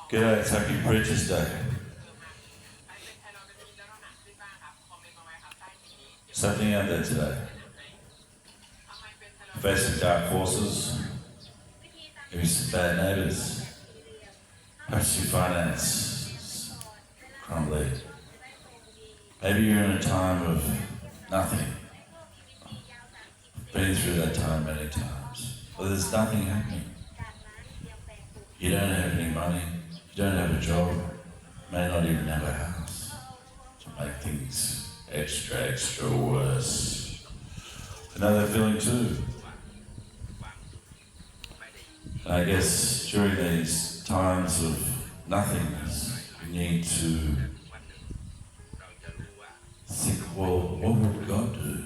G'day, it's Happy Preachers Day. Something out there today. Facing dark forces, maybe some bad neighbours, perhaps your finance crumbly. Maybe you're in a time of nothing. Been through that time many times. But there's nothing happening. You don't have any money, you don't have a job, may not even have a house to make things extra worse. I know that feeling too. And I guess during these times of nothingness, you need to think, well, what would God do?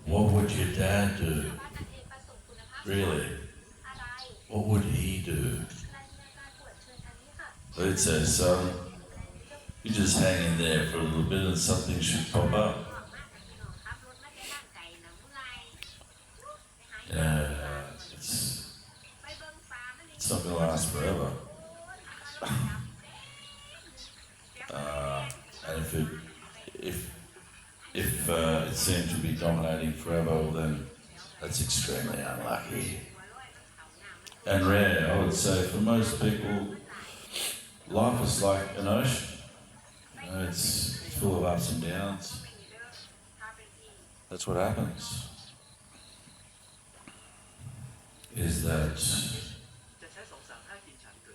What would your dad do? Really? What would he do? He'd say, son, you just hang in there for a little bit and something should pop up. It's not going to last forever. And if it seemed to be dominating forever, well then that's extremely unlucky. And rare, I would say. For most people, life is like an ocean. You know, it's full of ups and downs. That's what happens. Is that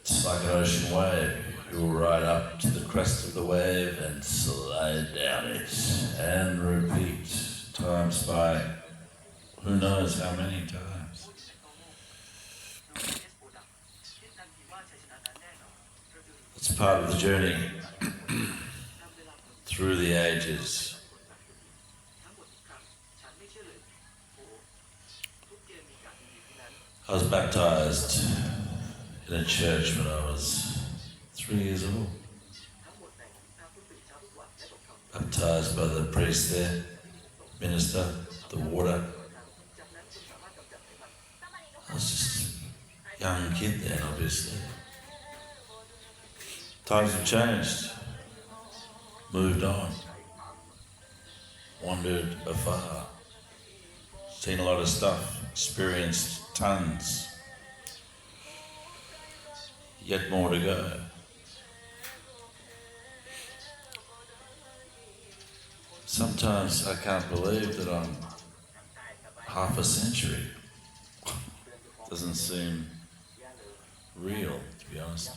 it's like an ocean wave. You'll ride up to the crest of the wave and slide down it and repeat times by who knows how many times. It's part of the journey through the ages. I was baptized in a church when I was 3 years old. Baptized by the priest there, minister, the water. I was just a young kid then, obviously. Times have changed. Moved on. Wandered afar. Seen a lot of stuff. Experienced tons. Yet more to go. Sometimes I can't believe that I'm half a century. Doesn't seem real, to be honest.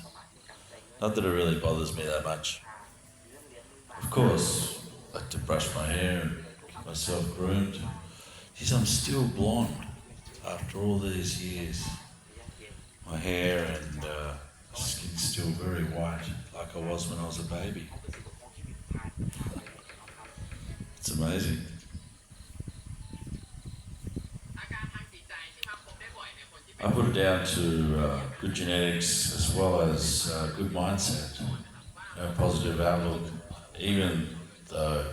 Not that it really bothers me that much. Of course, I like to brush my hair and keep myself groomed. Geez, I'm still blonde after all these years. My hair and skin's still very white, like I was when I was a baby. It's amazing. I put it down to good genetics as well as good mindset, a positive outlook, even though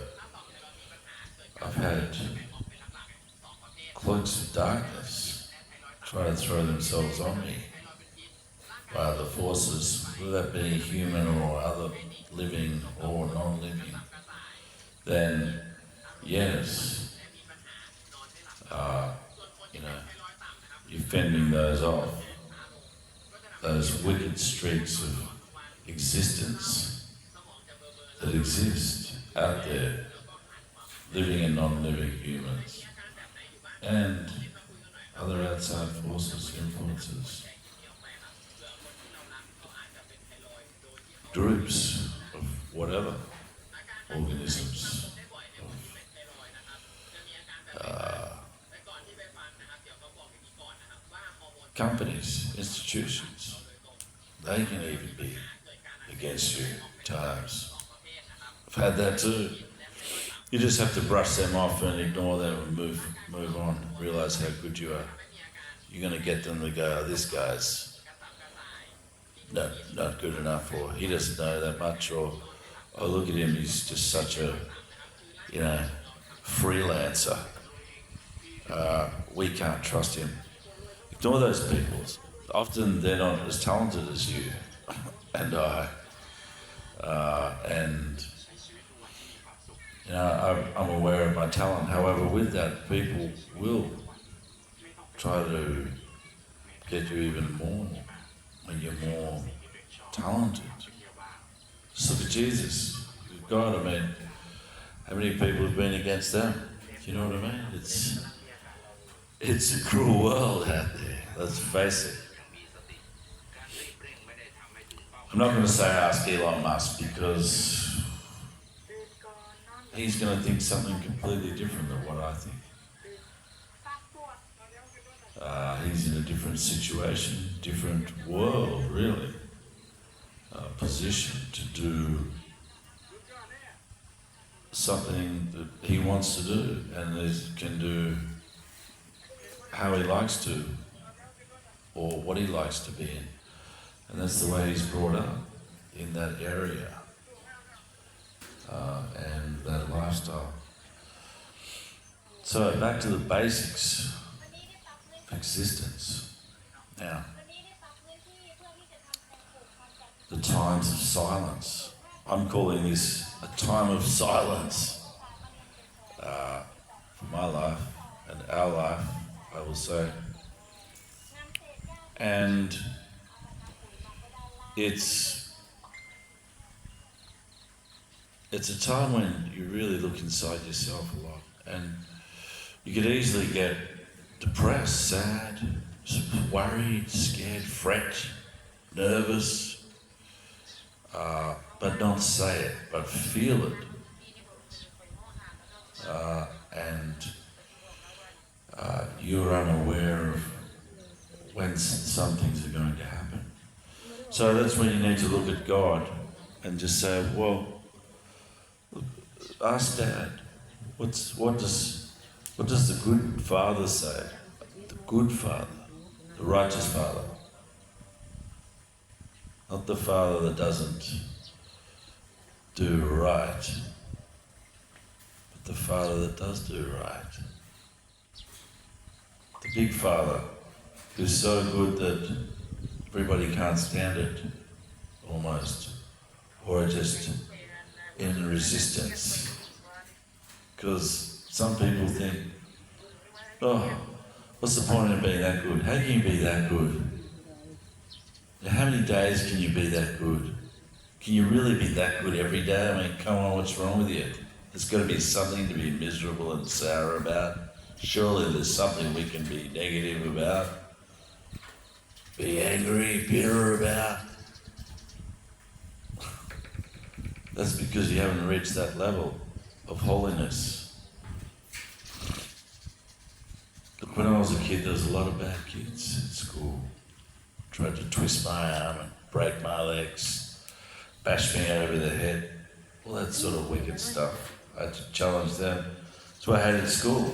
I've had cloaks of darkness try to throw themselves on me by other forces, whether that be human or other living or non-living, then yes, you're fending those off, those wicked streaks of existence that exist out there, living and non-living humans, and other outside forces, influences, groups of whatever, organisms, companies, institutions, they can even be against you at times. I've had that too. You just have to brush them off and ignore them and move on, realise how good you are. You're going to get them to go, oh, this guy's not good enough, or he doesn't know that much, or oh, look at him, he's just such a, freelancer. We can't trust him. Ignore those people. often they're not as talented as you and I. And you know, I'm aware of my talent. However, with that, people will try to get you even more when you're more talented. Just look at Jesus, God. I mean, how many people have been against them? Do you know what I mean? It's a cruel world out there. Let's face it. I'm not going to say ask Elon Musk because he's going to think something completely different than what I think. He's in a different situation, different world, really, position to do something that he wants to do and can do how he likes to or what he likes to be in. And that's the way he's brought up, in that area and that lifestyle. So back to the basics. Existence. Now, the times of silence. I'm calling this a time of silence for my life and our life, I will say. And it's a time when you really look inside yourself a lot, and you could easily get depressed, sad, worried, scared, fret, nervous, but not say it, but feel it. And you're unaware of when some things are going to happen. So that's when you need to look at God and just say, well, ask Dad, what does the good Father say? The good Father, the righteous Father. Not the Father that doesn't do right, but the Father that does do right. The big Father who's so good that everybody can't stand it, almost, or are just in resistance. Because some people think, oh, what's the point of being that good? How can you be that good? How many days can you be that good? Can you really be that good every day? I mean, come on, what's wrong with you? There's got to be something to be miserable and sour about. Surely there's something we can be negative about, be angry, bitter about. That's because you haven't reached that level of holiness. Look, when I was a kid, there was a lot of bad kids at school. Tried to twist my arm and break my legs, bash me over the head, all that sort of wicked stuff. I had to challenge them. That's what I hated school.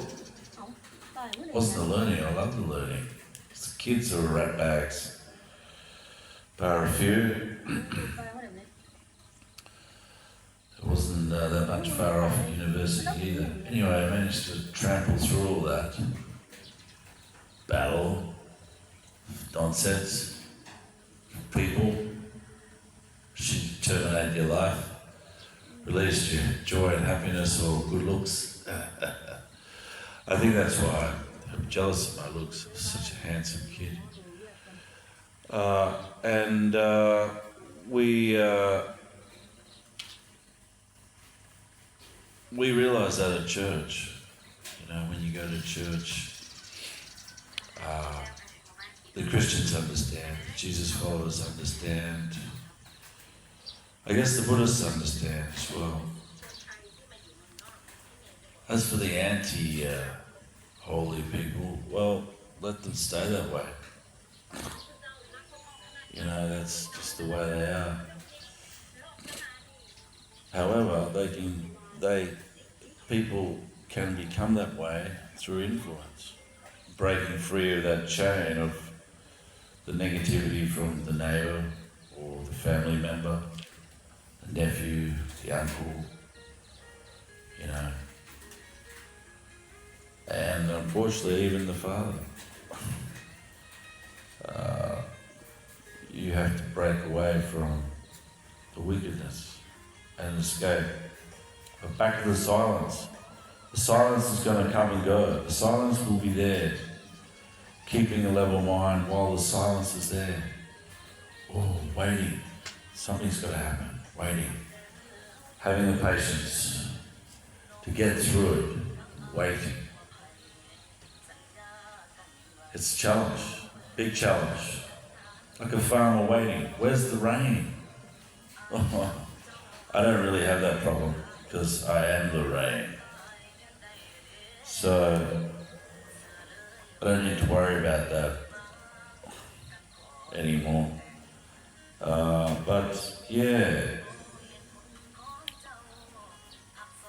It wasn't the learning, I loved the learning. The kids are rat bags. Bar a few. It wasn't that much far off at university either. Anyway, I managed to trample through all that. Battle, nonsense, people, should terminate your life, release your joy and happiness or good looks. I think that's why I'm jealous of my looks. I was such a handsome kid. We realise that at church. You know, when you go to church, the Christians understand, the Jesus followers understand. I guess the Buddhists understand as well. As for the anti-holy people, well, let them stay that way. You know, that's just the way they are. However, people can become that way through influence, breaking free of that chain of the negativity from the neighbour or the family member, the nephew, the uncle, you know, and unfortunately even the father. you have to break away from the wickedness and escape. But back to the silence. The silence is going to come and go. The silence will be there, keeping a level mind while the silence is there. Oh, waiting. Something's got to happen. Waiting. Having the patience to get through it. Waiting. It's a challenge. Big challenge. Like a farmer waiting. Where's the rain? I don't really have that problem because I am the rain. So I don't need to worry about that anymore. But yeah,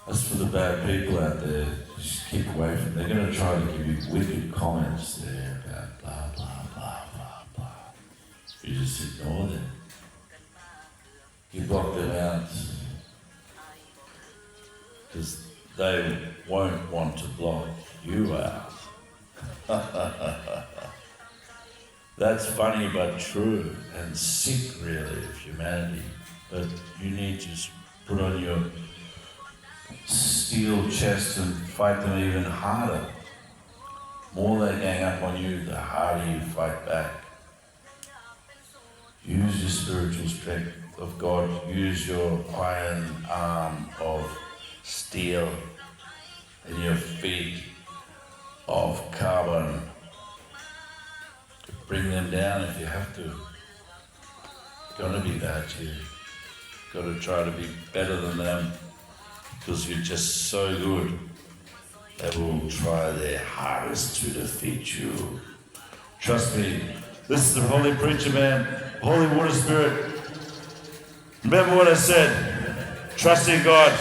as for the bad people out there, just keep away from them. They're going to try to give you wicked comments there about blah, blah, blah, blah, blah. You just ignore them. You block them out because they won't want to block you out. That's funny but true and sick really of humanity. But you need to put on your steel chest and fight them even harder. More they gang up on you, the harder you fight back. Use your spiritual strength of God. Use your iron arm of steel and your feet of carbon to bring them down if you have to. It's gonna be bad to you. You've got to try to be better than them because you're just so good. They will try their hardest to defeat you. Trust me, this is the Holy Preacher Man, Holy Water Spirit. Remember what I said, trust in God,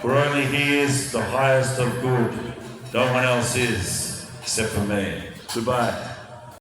for only He is the highest of good. No one else is, except for me. Goodbye.